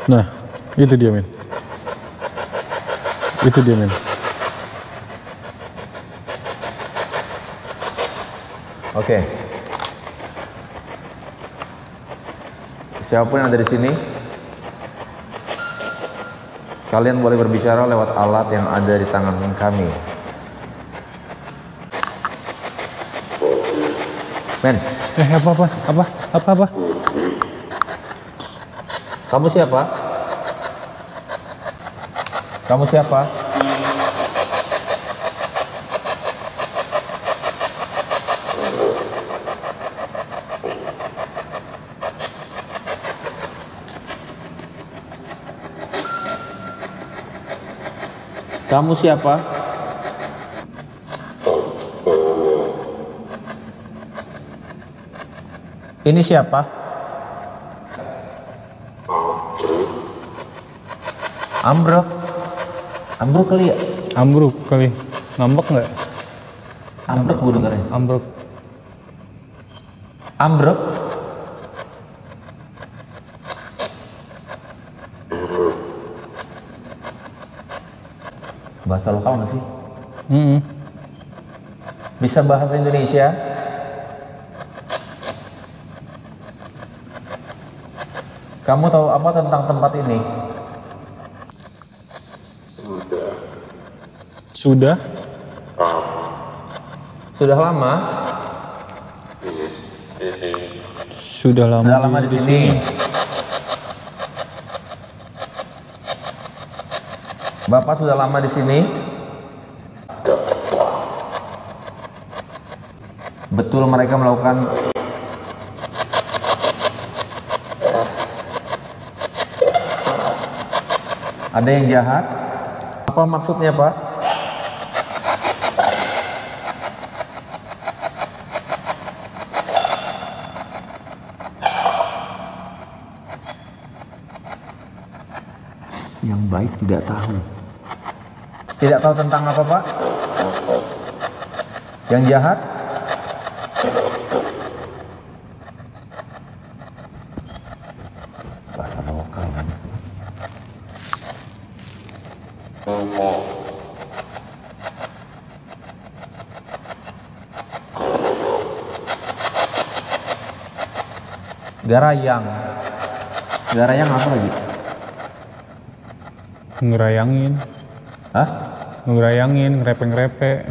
Nah, itu dia men. Itu dia men. Oke. Siapapun yang ada di sini, kalian boleh berbicara lewat alat yang ada di tangan kami. Men, Apa? kamu siapa? Kamu siapa? Kamu siapa? Ini siapa? Ambruk. Ambruk kali ya? Ambruk kali. Ngambek nggak? Ambruk gue dengerin. Ambruk. Ambruk. Bahasa lokal nggak sih? Bisa bahasa Indonesia? Kamu tahu apa tentang tempat ini? Sudah? Sudah lama? Sudah lama, Sudah lama di sini. Bapak sudah lama di sini? Betul mereka melakukan ada yang jahat? Apa maksudnya, Pak? Yang baik tidak tahu. Tidak tahu tentang apa, Pak? Yang jahat? Bahasa lokal kan? Garayang. Garayang apa lagi? Ngerayangin. Hah? Ngerayangin, ngerepe-ngerepe.